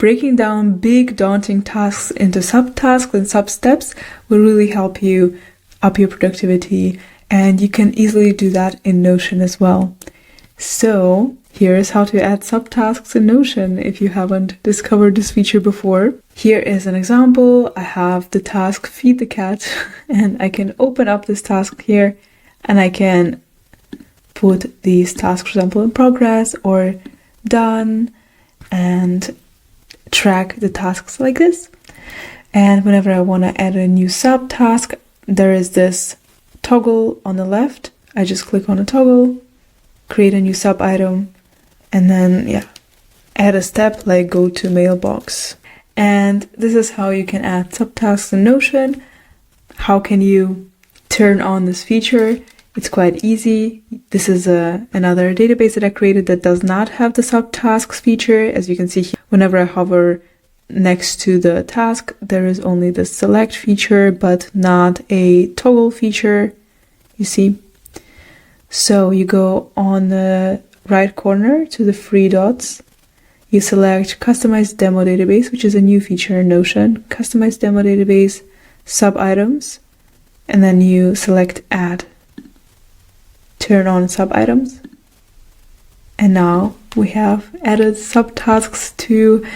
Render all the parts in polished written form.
breaking down big daunting tasks into subtasks and sub-steps will really help you up your productivity, and you can easily do that in Notion as well. So here is how to add subtasks in Notion if you haven't discovered this feature before. Here is an example. I have the task feed the cat and I can open up this task here and I can put these tasks, for example, in progress or done, and track the tasks like this. And whenever I want to add a new subtask, there is this toggle on the left. I just click on a toggle, create a new sub item, and then add a step like go to mailbox. And this is how you can add subtasks in Notion. How can you turn on this feature? It's quite easy. This is another database that I created that does not have the subtasks feature. As you can see here, whenever I hover next to the task, there is only the select feature, but not a toggle feature, you see. So you go on the right corner to the three dots. You select Customize Demo Database, which is a new feature in Notion. Customize Demo Database, sub items, and then you select Add. Turn on sub items, and now we have added subtasks to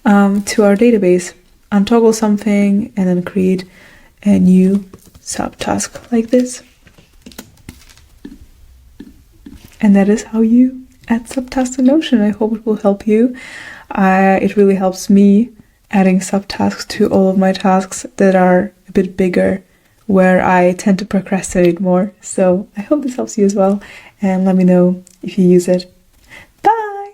our database. Untoggle something and then create a new subtask like this. And that is how you add subtasks in Notion. I hope it will help you. It really helps me adding subtasks to all of my tasks that are a bit bigger, where I tend to procrastinate more. So I hope this helps you as well, and let me know if you use it. Bye!